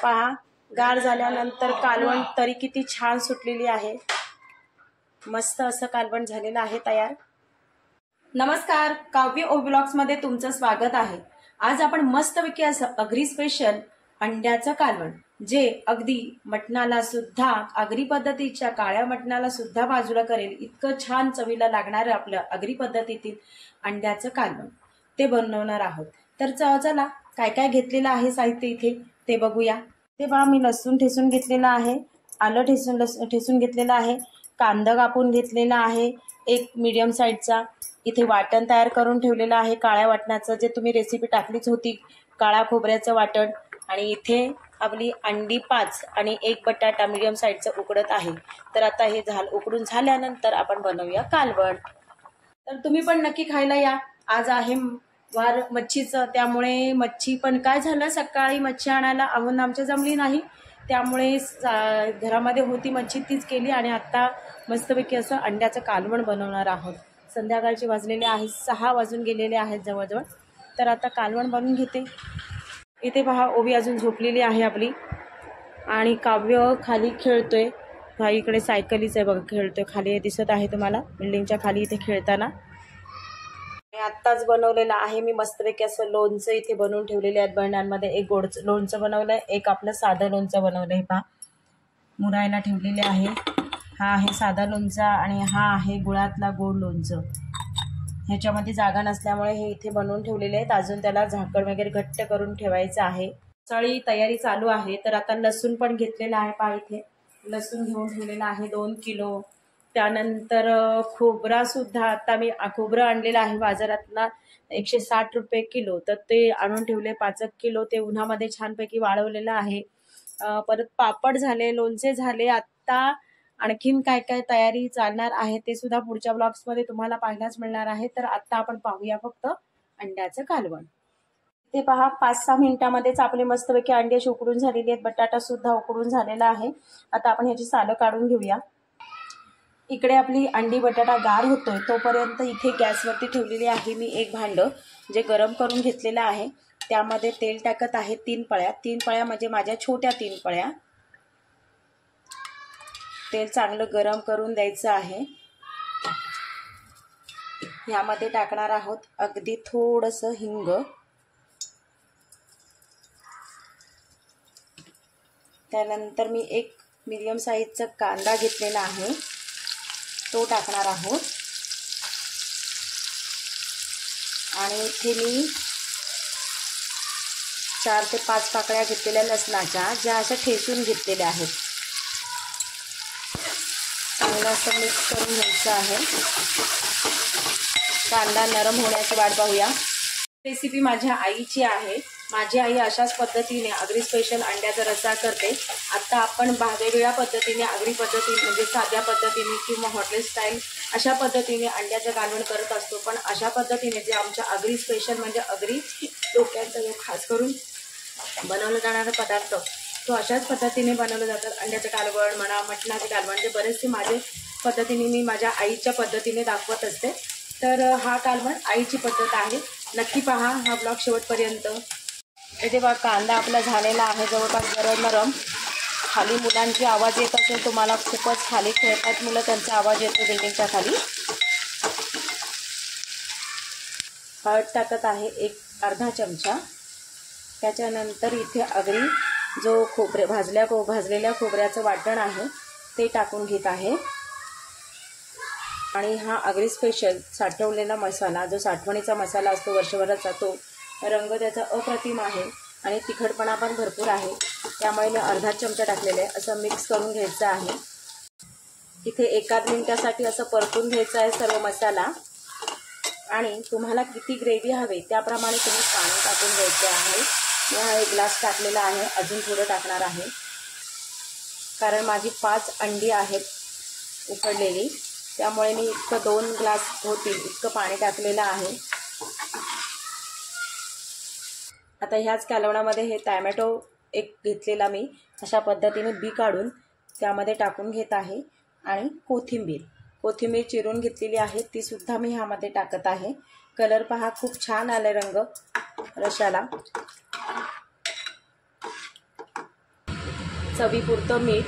पहा गार झाल्यानंतर कालवण तरी किती छान सुटलेली आहे। मस्त असं कालवण झालेलं आहे तयार। नमस्कार, काव्य ओ ब्लॉग्स मध्ये तुमचं स्वागत आहे। आज आपण मस्तपैकी असं अगरी स्पेशल अंड्याचं कालवण, जे अगदी मटणाला सुद्धा अगरी पद्धतीच्या काळ्या मटणाला सुद्धा बाजूला करेल इतकं छान चवीला लागणारं आपलं अगरी पद्धतीतील अंड्याचं कालवण ते बनवणार आहोत। तर चला काय काय घेतलेलं आहे साहित्य इथे ते बघूया। ते पहा, मी लसूण ठेचून घेतलेला आहे, आलं ठेचून घेतलेलं आहे, कांदा कापून घेतलेला आहे एक मीडियम साईजचा। इथे वाटण तयार करून ठेवलेलं आहे काळ्या वाटणाचं, जे तुम्ही रेसिपी टाकलीच होती, काळा खोबऱ्याचं वाटण। आणि इथे आपली अंडी 5 आणि एक बटाटा मीडियम साईजचा उकडत आहे। तर आता हे उकडून झाल्यानंतर आपण बनवूया कालवण। तर तुम्ही पण नक्की खायला या। आज आहे वार मच्छीचं, त्यामुळे मच्छी पण काय झालं, सकाळी मच्छी आणायला आमच्या जमली नाही, त्यामुळे घरामध्ये होती मच्छी तीच केली आणि आता मस्तपैकी असं अंड्याचं कालवण बनवणार आहोत। संध्याकाळचे वाजलेले आहेत 6 वाजून गेलेले आहेत जवळजवळ। तर आता कालवण बनवून घेते। इथे पहा, ओवी अजून झोपलेली आहे आपली आणि काव्य खाली खेळतोय। भाई इकडे सायकलीच आहे बघा, खेळतोय खाली, दिसत आहे तुम्हाला बिल्डिंगच्या खाली इथे खेळताना। आत्ताच बनवलेलं आहे मी मस्तपैकी असं लोणचं इथे बनवून ठेवलेले आहेत बरण्यांमध्ये। एक गोड लोणचं बनवलंय, एक आपलं साधं लोणचं बनवलंय। पहा मुरायला ठेवलेले आहे। हा आहे साधा लोणचा आणि हा आहे गुळातला गोड लोणचं। ह्याच्यामध्ये जागा नसल्यामुळे हे इथे बनवून ठेवलेले आहेत। अजून त्याला झाकण वगैरे घट्ट करून ठेवायचं आहे। सगळी तयारी चालू आहे। तर आता लसूण पण घेतलेला आहे, पहा इथे लसूण घेऊन ठेवलेला आहे 2 किलो। त्यानंतर खोबरा सुद्धा आता मी खोबरं आणलेलं आहे बाजारातला 160 रुपये किलो, तर ते आणून ठेवले 5 किलो। ते उन्हामध्ये छानपैकी वाळवलेलं आहे। परत पापड झाले, लोणचे झाले। आत्ता आणखीन काय काय तयारी चालणार आहे ते सुद्धा पुढच्या ब्लॉग्समध्ये तुम्हाला पाहायलाच मिळणार आहे। तर आता आपण पाहूया फक्त अंड्याचं कालवण। ते पहा 5-6 मिनिटांमध्येच आपले मस्तपैकी अंडे उकडून झालेले आहेत, बटाटा सुद्धा उकडून झालेला आहे। आता आपण ह्याची सालं काढून घेऊया। इकडे आपली अंडी बटाटा गार होतोय तोपर्यंत इथे गॅसवरती ठेवलेली आहे मी एक भांडं, जे गरम करून घेतलेलं आहे। त्यामध्ये तेल टाकत आहे 3 पळ्या। 3 पळ्या म्हणजे माझ्या छोट्या 3 पळ्या। तेल चांगलं गरम करून द्यायचं आहे। यामध्ये टाकणार आहोत अगदी थोडंसं हिंग, त्यानंतर मी एक मीडियम साईजचा कांदा घेतलेला आहे, तो टाकणार आहोत। आणि इथे मी 4 ते 5 पाकळ्या घेतलेल्या लसणाच्या, ज्या अशा ठेचून घेतलेल्या आहेत। चांगलं असं मिक्स करून घ्यायचं आहे। कांदा नरम होण्याची वाट पाहूया। रेसिपी माझ्या आईची आहे। माझी आई अशाच पद्धतीने अगरी स्पेशल अंड्याचा रस्सा करते। आता आपण वेगवेगळ्या पद्धतीने अगरी पद्धतीने म्हणजे साध्या पद्धतीने किंवा हॉटेल स्टाईल अशा पद्धतीने अंड्याचं कालवण करत असतो, पण अशा पद्धतीने जे आमच्या अगरी स्पेशल म्हणजे अगरी लोकांचा जो खास करून बनवलं जाणारा पदार्थ, तो अशाच पद्धतीने बनवलं जातात। अंड्याचं कालवण म्हणा, मटणाचे कालवण, जे बरेचसे माझे पद्धतीने मी माझ्या आईच्या पद्धतीने दाखवत असते। तर हा कालवण आईची पद्धत आहे। नक्की पहा हा ब्लॉग शेवटपर्यंत। इथे बघा कांदा आपला झालेला आहे जवळपास गरम नरम। खाली मुलांची आवाज येत असेल तुम्हाला, खूपच खाली खेळतात मुलं, त्यांचा आवाज येतो बिल्डिंगच्या खाली। हळद टाकत आहे एक अर्धा चमचा। त्याच्यानंतर इथे अगरी जो भाजलेल्या खोबऱ्याचं वाटण आहे ते टाकून घेत आहे। आणि हा अगरी स्पेशल साठवलेला मसाला, जो साठवणीचा मसाला असतो वर्षभराचा, तो रंग त्याचा अप्रतिम आहे आणि तिखटपणा पण भरपूर आहे, त्यामुळे मी अर्धा चमचा टाकलेला आहे। असं मिक्स करून घ्यायचं आहे। इथे 1 मिनिटासाठी असं परतून घ्यायचं आहे सर्व मसाला। आणि तुम्हाला किती ग्रेव्ही हवी त्याप्रमाणे तुम्ही पाणी टाकून घ्यायचे आहे। मी हा 1 ग्लास टाकलेला आहे, अजून थोडं टाकणार आहे, कारण माझी 5 अंडी आहेत उकडलेली, त्यामुळे मी इतकं 2 ग्लास होतील इतकं पाणी टाकलेलं आहे। आता ह्याच कालवणामध्ये हे टॅमॅटो एक घेतलेला मी अशा पद्धतीने बी काढून त्यामध्ये टाकून घेत आहे। आणि कोथिंबीर चिरून घेतलेली आहे, ती सुद्धा मी ह्यामध्ये टाकत आहे। कलर पहा खूप छान आले रंग रशाला। चवीपुरतं मीठ,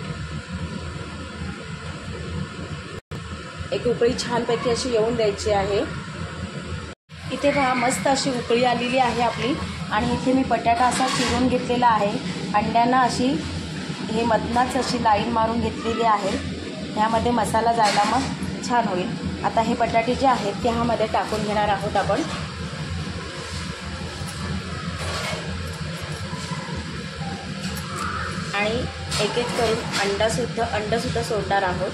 एक उकळी छानपैकी अशी येऊन द्यायची आहे। इथे पहा मस्त अशी उकळी आलेली आहे आपली आणि इथे मी बटाटा असा चिरून घेतलेला आहे। अंड्यांना अशी हे मधनाच अशी लाईन मारून घेतलेली आहे। ह्यामध्ये मसाला जायला मग छान होईल। आता हे बटाटे जे आहेत ते ह्यामध्ये टाकून घेणार आहोत आपण। आणि एक एक करून अंड सुद्धा सोडणार आहोत।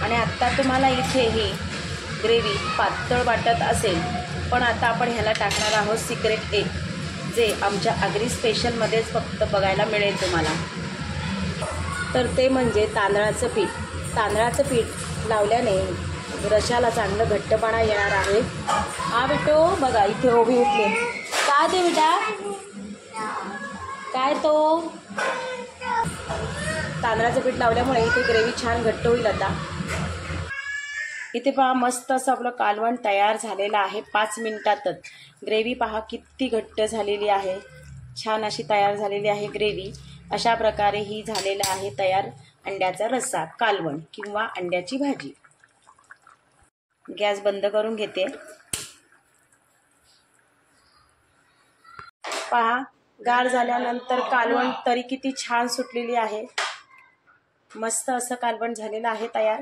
आणि आता तुम्हाला इथे ही ग्रेव्ही पातळ वाटत असेल, पण आता आपण ह्याला टाकणार आहोत सिक्रेट एग, जे आमच्या आगरी स्पेशलमध्येच फक्त बघायला मिळेल तुम्हाला। तर ते म्हणजे तांदळाचं पीठ। तांदळाचं पीठ लावल्याने रशाला चांगलं घट्टपणा येणार आहे। हा बेटो बघा इथे उभी उठली। काय ते बेटा, काय तो? तांदळाचं पीठ लावल्यामुळे इथे ग्रेव्ही छान घट्ट होईल। आता इथे पहा मस्त असं आपलं कालवण तयार झालेलं आहे। 5 मिनिटातच ग्रेव्ही पहा किती घट्ट झालेली आहे, छान अशी तयार झालेली आहे ग्रेव्ही। अशा प्रकारे ही झालेला आहे तयार अंड्याचा रस्सा, कालवण किंवा अंड्याची भाजी। गॅस बंद करून घेते। पहा गार झाल्यानंतर कालवण तरी किती छान सुटलेली आहे। मस्त असं कालवण झालेलं आहे तयार।